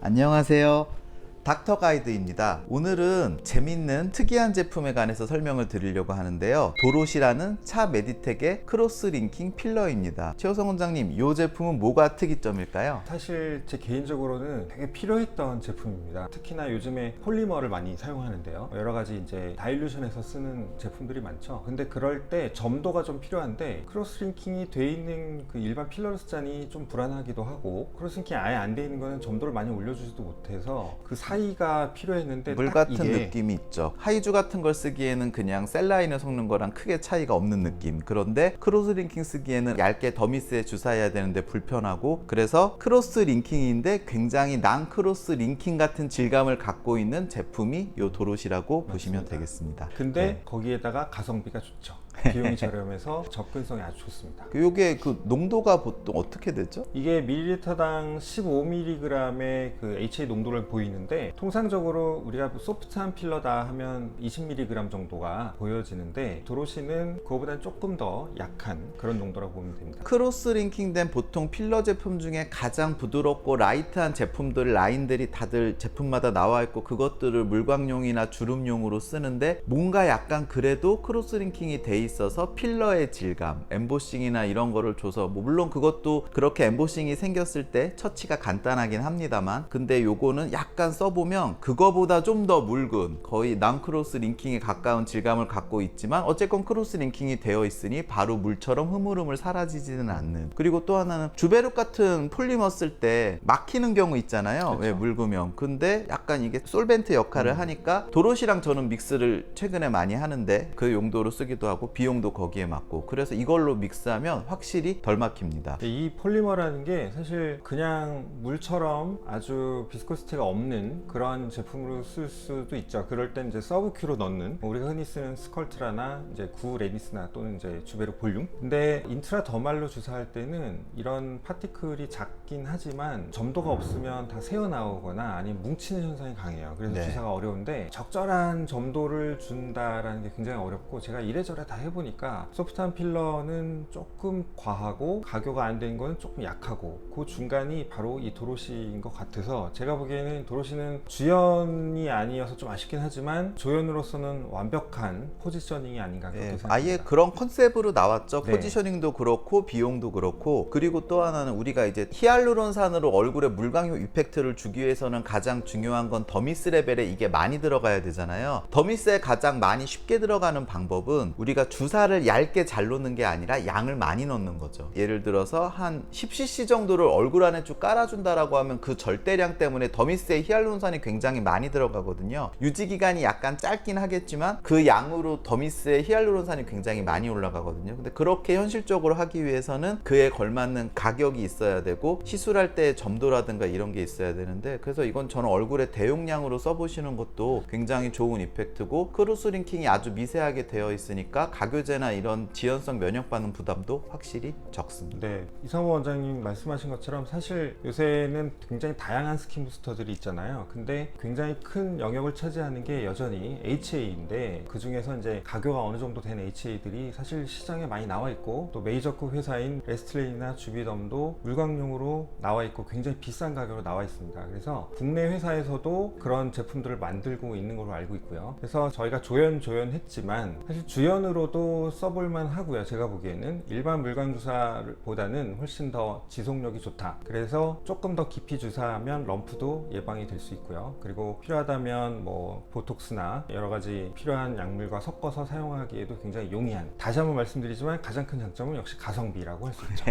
안녕하세요. 닥터 가이드입니다. 오늘은 재밌는 특이한 제품에 관해서 설명을 드리려고 하는데요. 도롯이라는 차 메디텍의 크로스 링킹 필러입니다. 최호성 원장님, 이 제품은 뭐가 특이점일까요? 사실 제 개인적으로는 되게 필요했던 제품입니다. 특히나 요즘에 폴리머를 많이 사용하는데요. 여러 가지 이제 다일루션에서 쓰는 제품들이 많죠. 근데 그럴 때 점도가 좀 필요한데 크로스 링킹이 돼 있는 그 일반 필러 스잔이 좀 불안하기도 하고, 크로스 링킹이 아예 안 돼 있는 거는 점도를 많이 올려주지도 못해서 그 사이가 필요했는데 물 딱 같은 느낌이 있죠. 하이주 같은 걸 쓰기에는 그냥 셀라인을 섞는 거랑 크게 차이가 없는 느낌. 그런데 크로스 링킹 쓰기에는 얇게 더미스에 주사해야 되는데 불편하고, 그래서 크로스 링킹인데 굉장히 난 크로스 링킹 같은 질감을 갖고 있는 제품이 이 도롯이라고 보시면 되겠습니다. 근데 거기에다가 가성비가 좋죠. 비용이 저렴해서 접근성이 아주 좋습니다. 요게 그 농도가 보통 어떻게 되죠? 이게 밀리리터당 15mg의 그 HA 농도를 보이는데, 통상적으로 우리가 소프트한 필러다 하면 20mg 정도가 보여지는데, 도로시는 그거보다는 조금 더 약한 그런 농도라고 보면 됩니다. 크로스 링킹된 보통 필러 제품 중에 가장 부드럽고 라이트한 제품들 라인들이 다들 제품마다 나와 있고, 그것들을 물광용이나 주름용으로 쓰는데, 뭔가 약간 그래도 크로스 링킹이 돼 있어서 필러의 질감, 엠보싱이나 이런 거를 줘서, 물론 그것도 그렇게 엠보싱이 생겼을 때 처치가 간단하긴 합니다만, 근데 요거는 약간 써보면 그거보다 좀 더 묽은 거의 난 크로스 링킹에 가까운 질감을 갖고 있지만, 어쨌건 크로스 링킹이 되어 있으니 바로 물처럼 흐물흐물 사라지지는 않는. 그리고 또 하나는 주베룩 같은 폴리머 쓸 때 막히는 경우 있잖아요. 그렇죠. 왜 묽으면. 근데 약간 이게 솔벤트 역할을 하니까, 도롯이랑 저는 믹스를 최근에 많이 하는데 그 용도로 쓰기도 하고 비용도 거기에 맞고, 그래서 이걸로 믹스하면 확실히 덜 막힙니다. 이 폴리머라는 게 사실 그냥 물처럼 아주 비스코시티가 없는 그런 제품으로 쓸 수도 있죠. 그럴 땐 이제 서브큐로 넣는, 우리가 흔히 쓰는 스컬트라나 이제 구 레디스나 또는 이제 주베룩 볼륨. 근데 인트라 더말로 주사할 때는 이런 파티클이 작긴 하지만 점도가 없으면 다 새어 나오거나 아니면 뭉치는 현상이 강해요. 그래서 네. 주사가 어려운데, 적절한 점도를 준다라는 게 굉장히 어렵고, 제가 이래저래 다 해보니까 소프트한 필러는 조금 과하고 가교가 안 된 거는 조금 약하고, 그 중간이 바로 이 도롯이인 것 같아서, 제가 보기에는 도롯이는 주연이 아니어서 좀 아쉽긴 하지만 조연으로서는 완벽한 포지셔닝이 아닌가 그렇게 생각합니다. 아예 그런 컨셉으로 나왔죠. 네. 포지셔닝도 그렇고 비용도 그렇고. 그리고 또 하나는 우리가 이제 히알루론산으로 얼굴에 물광용 이펙트를 주기 위해서는 가장 중요한 건 더미스 레벨에 이게 많이 들어가야 되잖아요. 더미스에 가장 많이 쉽게 들어가는 방법은 우리가 주사를 얇게 잘 놓는 게 아니라 양을 많이 넣는 거죠. 예를 들어서 한 10cc 정도를 얼굴 안에 쭉 깔아준다라고 하면 그 절대량 때문에 더미스에 히알루론산이 굉장히 많이 들어가거든요. 유지 기간이 약간 짧긴 하겠지만 그 양으로 더미스에 히알루론산이 굉장히 많이 올라가거든요. 근데 그렇게 현실적으로 하기 위해서는 그에 걸맞는 가격이 있어야 되고, 시술할 때 점도라든가 이런 게 있어야 되는데, 그래서 이건 저는 얼굴에 대용량으로 써보시는 것도 굉장히 좋은 이펙트고, 크로스 링킹이 아주 미세하게 되어 있으니까 가교제나 이런 지연성 면역 반응 부담도 확실히 적습니다. 네, 이상호 원장님 말씀하신 것처럼 사실 요새는 굉장히 다양한 스킨 부스터들이 있잖아요. 근데 굉장히 큰 영역을 차지하는 게 여전히 HA인데, 그 중에서 이제 가교가 어느 정도 된 HA들이 사실 시장에 많이 나와 있고, 또 메이저급 회사인 레스틀레인이나 주비덤도 물광용으로 나와 있고 굉장히 비싼 가격으로 나와 있습니다. 그래서 국내 회사에서도 그런 제품들을 만들고 있는 걸로 알고 있고요. 그래서 저희가 조연했지만 사실 주연으로도 써볼만 하고요. 제가 보기에는 일반 물광 주사보다는 훨씬 더 지속력이 좋다. 그래서 조금 더 깊이 주사하면 럼프도 예방이 될 수 있고요. 그리고 필요하다면 뭐 보톡스나 여러 가지 필요한 약물과 섞어서 사용하기에도 굉장히 용이한, 다시 한번 말씀드리지만 가장 큰 장점은 역시 가성비라고 할 수 있죠.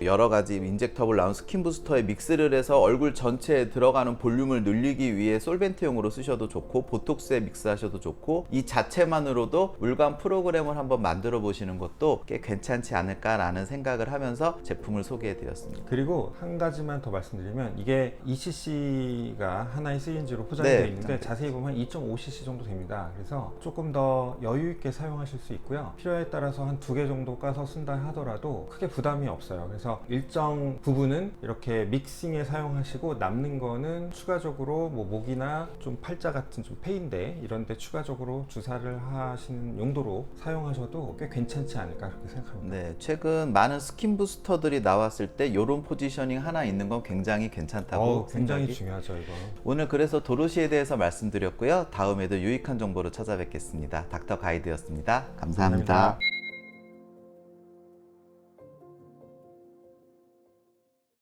여러 가지 인젝터블 나온 스킨 부스터에 믹스를 해서 얼굴 전체에 들어가는 볼륨을 늘리기 위해 솔벤트용으로 쓰셔도 좋고, 보톡스에 믹스하셔도 좋고, 이 자체만으로도 물광 프로그램을 한번 만들어 보시는 것도 꽤 괜찮지 않을까라는 생각을 하면서 제품을 소개해 드렸습니다. 그리고 한 가지만 더 말씀드리면, 이게 2cc가 하나의 시린지로 포장이 되어 있는데 자세히 보면 2.5cc 정도 됩니다. 그래서 조금 더 여유 있게 사용하실 수 있고요. 필요에 따라서 한 2개 정도 까서 쓴다 하더라도 크게 부담이 없어요. 그래서 일정 부분은 이렇게 믹싱에 사용하시고, 남는 거는 추가적으로 뭐 목이나 좀 팔자 같은 좀 폐인대 이런 데 추가적으로 주사를 하시는 용도로 사용하시면 사용하셔도 꽤 괜찮지 않을까 그렇게 생각합니다. 네, 최근 많은 스킨 부스터들이 나왔을 때 이런 포지셔닝 하나 있는 건 굉장히 괜찮다고 굉장히 생각이. 중요하죠 이거. 오늘 그래서 도로시에 대해서 말씀드렸고요. 다음에도 유익한 정보로 찾아뵙겠습니다. 닥터 가이드였습니다. 감사합니다. 감사합니다.